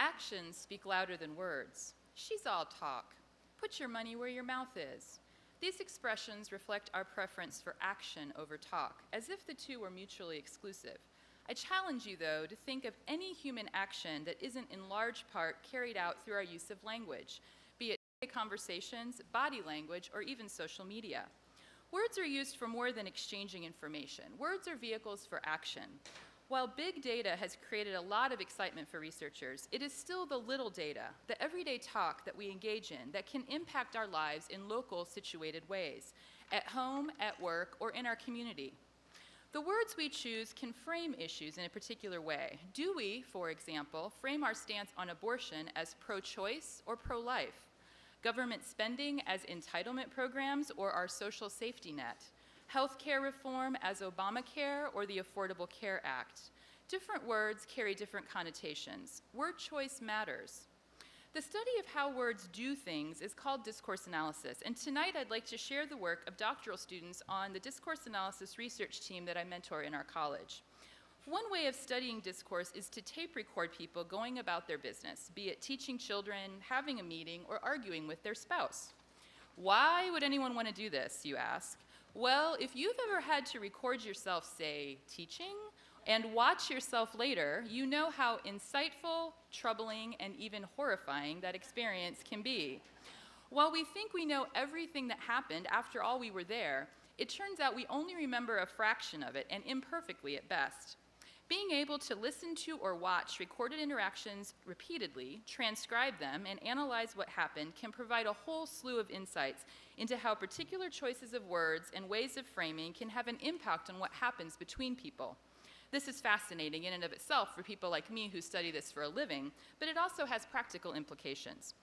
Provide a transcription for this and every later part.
Actions speak louder than words. She's all talk. Put your money where your mouth is. These expressions reflect our preference for action over talk, as if the two were mutually exclusive. I challenge you, though, to think of any human action that isn't in large part carried out through our use of language, be it conversations, body language, or even social media. Words are used for more than exchanging information. Words are vehicles for action. While big data has created a lot of excitement for researchers, it is still the little data, the everyday talk that we engage in, that can impact our lives in local, situated ways, at home, at work, or in our community. The words we choose can frame issues in a particular way. Do we, for example, frame our stance on abortion as pro-choice or pro-life? Government spending as entitlement programs or our social safety net? Healthcare reform as Obamacare or the Affordable Care Act? Different words carry different connotations. Word choice matters. The study of how words do things is called discourse analysis, and tonight I'd like to share the work of doctoral students on the discourse analysis research team that I mentor in our college. One way of studying discourse is to tape record people going about their business, be it teaching children, having a meeting, or arguing with their spouse. Why would anyone want to do this, you ask? Well, if you've ever had to record yourself, say, teaching, and watch yourself later, you know how insightful, troubling, and even horrifying that experience can be. While we think we know everything that happened, after all we were there, it turns out we only remember a fraction of it, and imperfectly at best. Being able to listen to or watch recorded interactions repeatedly, transcribe them, and analyze what happened can provide a whole slew of insights into how particular choices of words and ways of framing can have an impact on what happens between people. This is fascinating in and of itself for people like me who study this for a living, but it also has practical implications.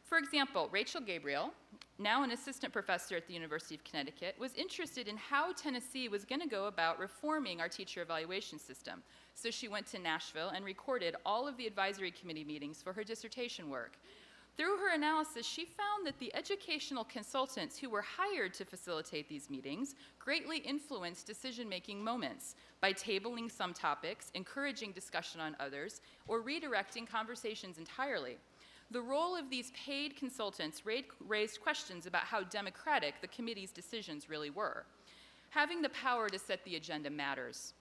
For example, Rachel Gabriel, now an assistant professor at the University of Connecticut, was interested in how Tennessee was going to go about reforming our teacher evaluation system. So she went to Nashville and recorded all of the advisory committee meetings for her dissertation work. Through her analysis, she found that the educational consultants who were hired to facilitate these meetings greatly influenced decision-making moments by tabling some topics, encouraging discussion on others, or redirecting conversations entirely. The role of these paid consultants raised questions about how democratic the committee's decisions really were. Having the power to set the agenda matters.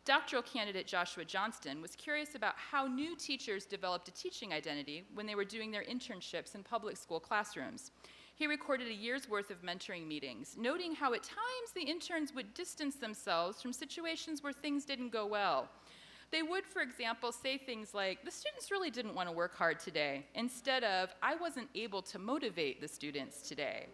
Doctoral candidate Joshua Johnston was curious about how new teachers developed a teaching identity when they were doing their internships in public school classrooms. He recorded a year's worth of mentoring meetings, noting how at times the interns would distance themselves from situations where things didn't go well. They would, for example, say things like, "The students really didn't want to work hard today," instead of, "I wasn't able to motivate the students today."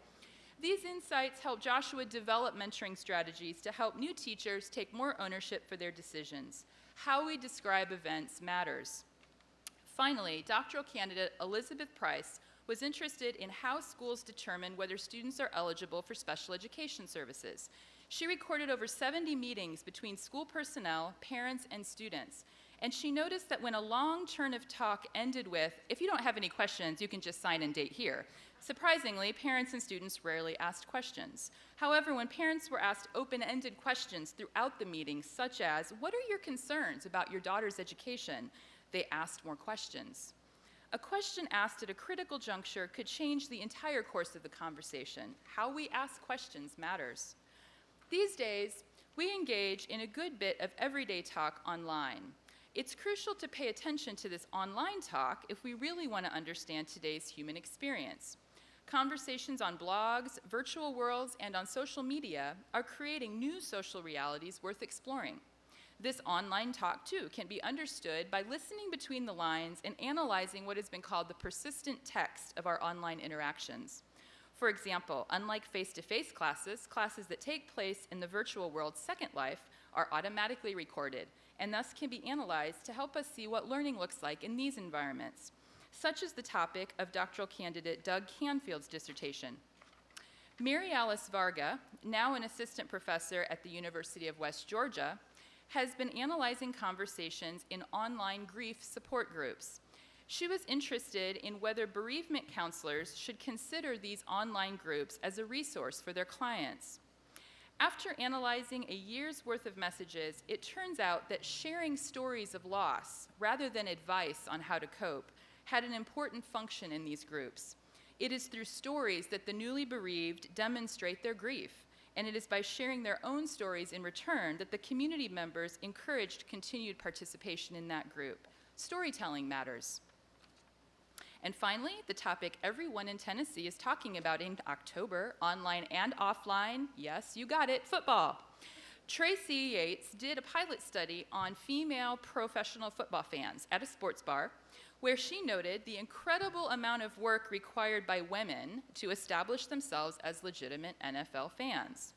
These insights helped Joshua develop mentoring strategies to help new teachers take more ownership for their decisions. How we describe events matters. Finally, doctoral candidate Elizabeth Price was interested in how schools determine whether students are eligible for special education services. She recorded over 70 meetings between school personnel, parents, and students. And she noticed that when a long turn of talk ended with, "If you don't have any questions, you can just sign and date here," surprisingly, parents and students rarely asked questions. However, when parents were asked open-ended questions throughout the meeting, such as, "What are your concerns about your daughter's education?" they asked more questions. A question asked at a critical juncture could change the entire course of the conversation. How we ask questions matters. These days, we engage in a good bit of everyday talk online. It's crucial to pay attention to this online talk if we really want to understand today's human experience. Conversations on blogs, virtual worlds, and on social media are creating new social realities worth exploring. This online talk, too, can be understood by listening between the lines and analyzing what has been called the persistent text of our online interactions. For example, unlike face-to-face classes, classes that take place in the virtual world's second life are automatically recorded and thus can be analyzed to help us see what learning looks like in these environments. Such is the topic of doctoral candidate Doug Canfield's dissertation. Mary Alice Varga, now an assistant professor at the University of West Georgia, has been analyzing conversations in online grief support groups. She was interested in whether bereavement counselors should consider these online groups as a resource for their clients. After analyzing a year's worth of messages, it turns out that sharing stories of loss, rather than advice on how to cope, had an important function in these groups. It is through stories that the newly bereaved demonstrate their grief, and it is by sharing their own stories in return that the community members encouraged continued participation in that group. Storytelling matters. And finally, the topic everyone in Tennessee is talking about in October, online and offline, yes, you got it, football. Tracy Yates did a pilot study on female professional football fans at a sports bar, where she noted the incredible amount of work required by women to establish themselves as legitimate NFL fans.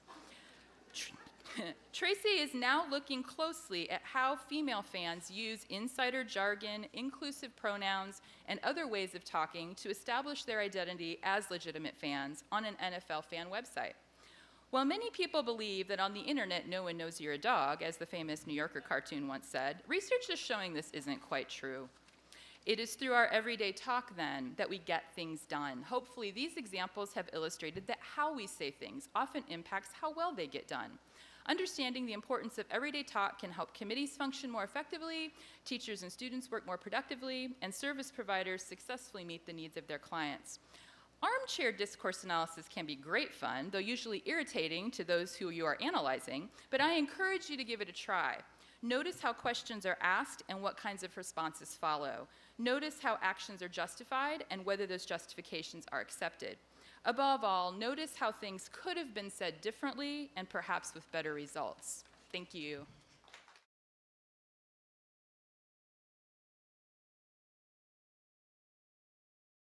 Tracy is now looking closely at how female fans use insider jargon, inclusive pronouns, and other ways of talking to establish their identity as legitimate fans on an NFL fan website. While many people believe that on the internet no one knows you're a dog, as the famous New Yorker cartoon once said, research is showing this isn't quite true. It is through our everyday talk, then, that we get things done. Hopefully, these examples have illustrated that how we say things often impacts how well they get done. Understanding the importance of everyday talk can help committees function more effectively, teachers and students work more productively, and service providers successfully meet the needs of their clients. Armchair discourse analysis can be great fun, though usually irritating to those who you are analyzing, but I encourage you to give it a try. Notice how questions are asked and what kinds of responses follow. Notice how actions are justified and whether those justifications are accepted. Above all, notice how things could have been said differently and perhaps with better results. Thank you.